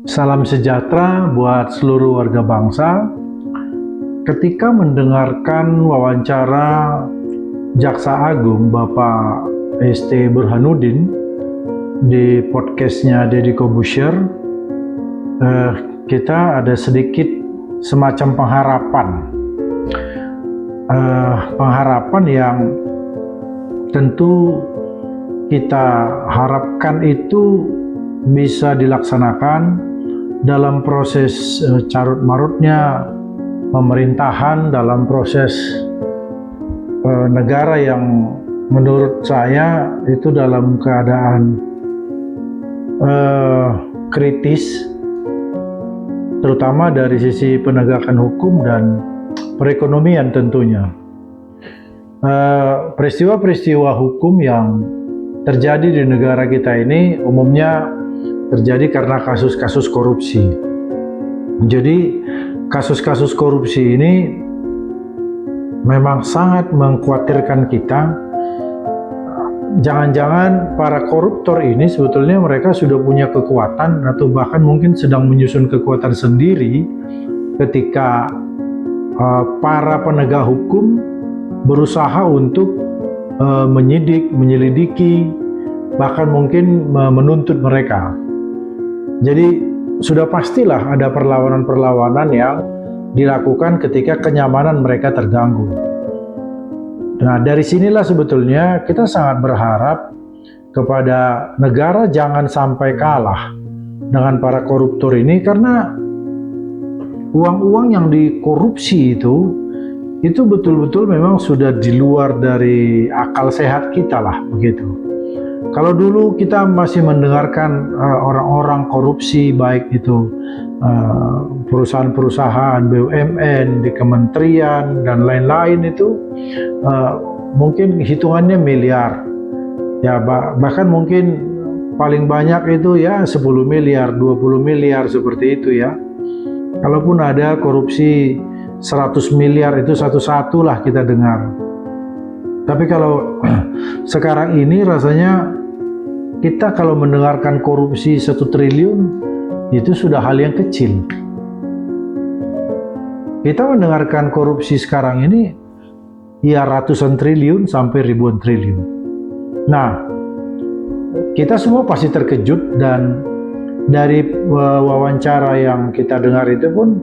Salam sejahtera buat seluruh warga bangsa. Ketika mendengarkan wawancara Jaksa Agung Bapak ST Burhanuddin di podcastnya Deddy Corbuzier, kita ada sedikit semacam pengharapan yang tentu kita harapkan itu bisa dilaksanakan dalam proses carut marutnya pemerintahan, dalam proses negara yang menurut saya itu dalam keadaan kritis, terutama dari sisi penegakan hukum dan perekonomian tentunya. Peristiwa-peristiwa hukum yang terjadi di negara kita ini umumnya terjadi karena kasus-kasus korupsi. Jadi kasus-kasus korupsi ini memang sangat mengkhawatirkan kita. Jangan-jangan para koruptor ini sebetulnya mereka sudah punya kekuatan atau bahkan mungkin sedang menyusun kekuatan sendiri ketika para penegak hukum berusaha untuk menyidik, menyelidiki, bahkan mungkin menuntut mereka. Jadi sudah pastilah ada perlawanan-perlawanan yang dilakukan ketika kenyamanan mereka terganggu. Nah, dari sinilah sebetulnya kita sangat berharap kepada negara jangan sampai kalah dengan para koruptor ini, karena uang-uang yang dikorupsi itu betul-betul memang sudah di luar dari akal sehat kita lah begitu. Kalau dulu kita masih mendengarkan orang-orang korupsi, baik itu perusahaan-perusahaan BUMN di kementerian dan lain-lain, itu mungkin hitungannya miliar, ya bahkan mungkin paling banyak itu ya 10 miliar, 20 miliar seperti itu ya. Kalaupun ada korupsi 100 miliar itu satu-satu lah kita dengar. Tapi kalau sekarang ini rasanya kita kalau mendengarkan korupsi 1 triliun itu sudah hal yang kecil. Kita mendengarkan korupsi sekarang ini ya ratusan triliun sampai ribuan triliun. Nah, kita semua pasti terkejut, dan dari wawancara yang kita dengar itu pun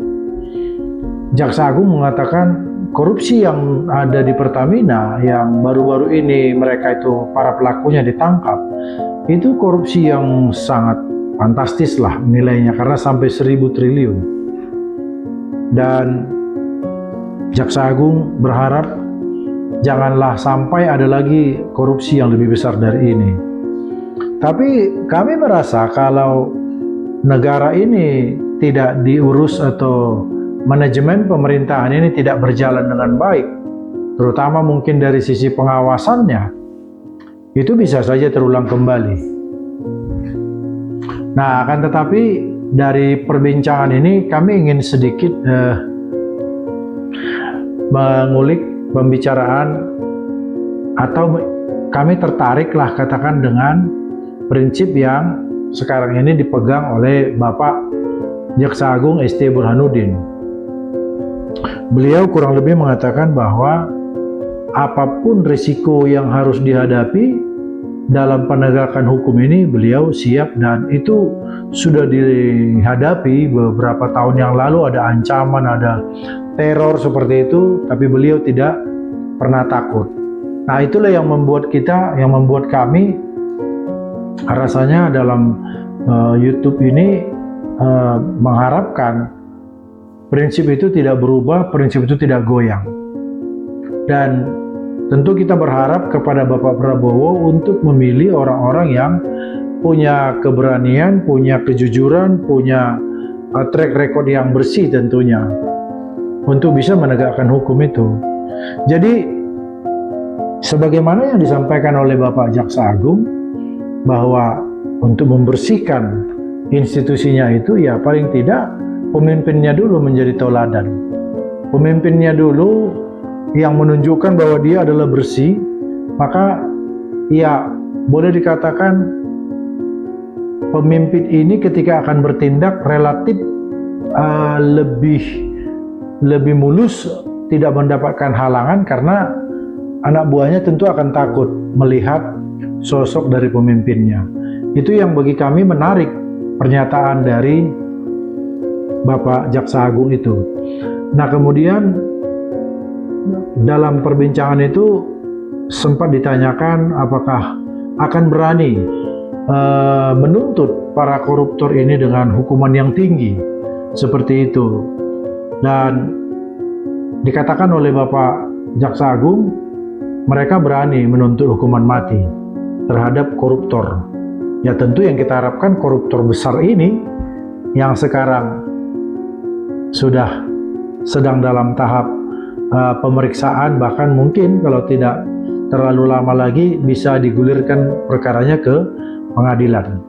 Jaksa Agung mengatakan korupsi yang ada di Pertamina yang baru-baru ini mereka itu para pelakunya ditangkap, itu korupsi yang sangat fantastis lah nilainya, karena sampai 1000 triliun. Dan Jaksa Agung berharap janganlah sampai ada lagi korupsi yang lebih besar dari ini. Tapi kami merasa kalau negara ini tidak diurus atau manajemen pemerintahan ini tidak berjalan dengan baik, terutama mungkin dari sisi pengawasannya, itu bisa saja terulang kembali. Nah, akan tetapi dari perbincangan ini kami ingin sedikit mengulik pembicaraan, atau kami tertariklah katakan dengan prinsip yang sekarang ini dipegang oleh Bapak Jaksa Agung ST Burhanuddin. Beliau kurang lebih mengatakan bahwa apapun risiko yang harus dihadapi dalam penegakan hukum ini beliau siap, dan itu sudah dihadapi beberapa tahun yang lalu. Ada ancaman, ada teror seperti itu, tapi beliau tidak pernah takut. Nah, itulah yang membuat kami rasanya dalam YouTube ini mengharapkan prinsip itu tidak berubah, prinsip itu tidak goyang. Dan tentu kita berharap kepada Bapak Prabowo untuk memilih orang-orang yang punya keberanian, punya kejujuran, punya track record yang bersih tentunya, untuk bisa menegakkan hukum itu. Jadi sebagaimana yang disampaikan oleh Bapak Jaksa Agung, bahwa untuk membersihkan institusinya itu ya paling tidak pemimpinnya dulu menjadi tauladan. Pemimpinnya dulu yang menunjukkan bahwa dia adalah bersih, maka ya boleh dikatakan pemimpin ini ketika akan bertindak relatif lebih mulus, tidak mendapatkan halangan, karena anak buahnya tentu akan takut melihat sosok dari pemimpinnya. Itu yang bagi kami menarik pernyataan dari Bapak Jaksa Agung itu. Nah, kemudian dalam perbincangan itu sempat ditanyakan apakah akan berani menuntut para koruptor ini dengan hukuman yang tinggi seperti itu. Dan dikatakan oleh Bapak Jaksa Agung, mereka berani menuntut hukuman mati terhadap koruptor. Ya tentu yang kita harapkan koruptor besar ini yang sekarang sudah sedang dalam tahap pemeriksaan, bahkan mungkin kalau tidak terlalu lama lagi bisa digulirkan perkaranya ke pengadilan.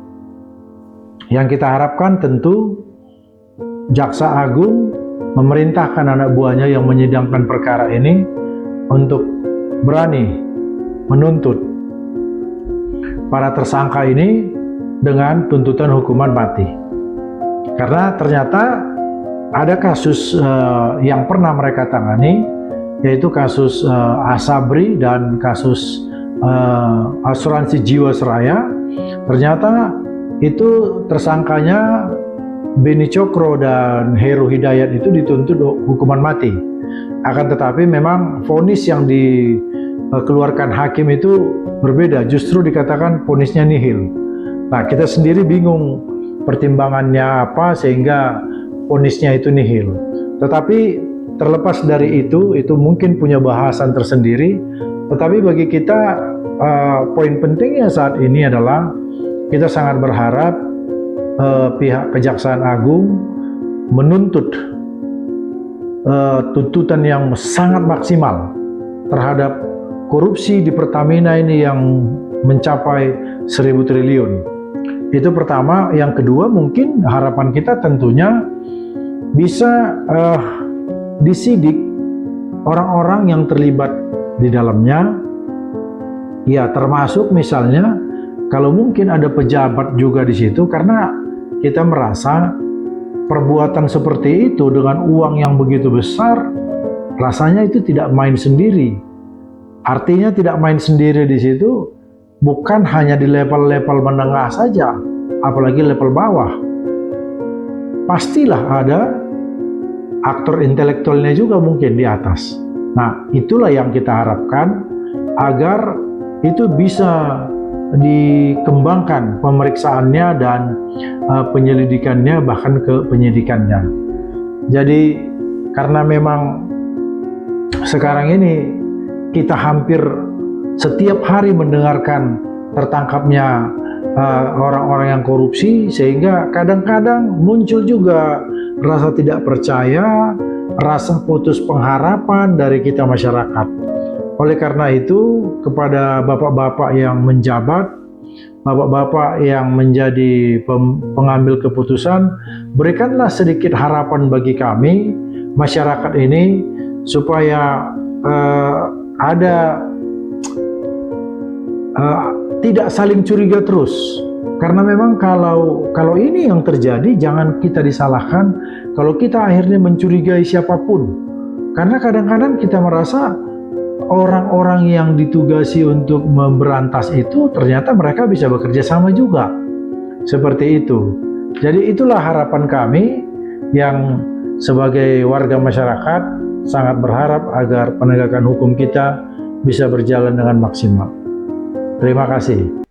Yang kita harapkan tentu Jaksa Agung memerintahkan anak buahnya yang menyidangkan perkara ini untuk berani menuntut para tersangka ini dengan tuntutan hukuman mati. Karena ternyata ada kasus yang pernah mereka tangani, yaitu kasus Asabri dan kasus asuransi Jiwasraya. Ternyata itu tersangkanya Beni Cokro dan Heru Hidayat itu dituntut hukuman mati. Akan tetapi memang vonis yang dikeluarkan hakim itu berbeda, justru dikatakan vonisnya nihil. Nah, kita sendiri bingung pertimbangannya apa sehingga vonisnya itu nihil. Tetapi terlepas dari itu mungkin punya bahasan tersendiri. Tetapi bagi kita poin pentingnya saat ini adalah kita sangat berharap pihak Kejaksaan Agung menuntut tuntutan yang sangat maksimal terhadap korupsi di Pertamina ini yang mencapai 1.000 triliun. Itu pertama. Yang kedua, mungkin harapan kita tentunya bisa disidik orang-orang yang terlibat di dalamnya, ya termasuk misalnya kalau mungkin ada pejabat juga di situ, karena kita merasa perbuatan seperti itu dengan uang yang begitu besar, rasanya itu tidak main sendiri. Artinya tidak main sendiri di situ bukan hanya di level-level menengah saja, apalagi level bawah. Pastilah ada aktor intelektualnya juga mungkin di atas. Nah, itulah yang kita harapkan agar itu bisa dikembangkan pemeriksaannya dan penyelidikannya, bahkan ke penyidikannya. Jadi karena memang sekarang ini kita hampir setiap hari mendengarkan tertangkapnya orang-orang yang korupsi, sehingga kadang-kadang muncul juga rasa tidak percaya, rasa putus pengharapan dari kita masyarakat. Oleh karena itu, kepada bapak-bapak yang menjabat, bapak-bapak yang menjadi pengambil keputusan, berikanlah sedikit harapan bagi kami, masyarakat ini, supaya tidak saling curiga terus. Karena memang kalau ini yang terjadi, jangan kita disalahkan kalau kita akhirnya mencurigai siapapun. Karena kadang-kadang kita merasa orang-orang yang ditugasi untuk memberantas itu ternyata mereka bisa bekerja sama juga. Seperti itu. Jadi itulah harapan kami yang sebagai warga masyarakat sangat berharap agar penegakan hukum kita bisa berjalan dengan maksimal. Terima kasih.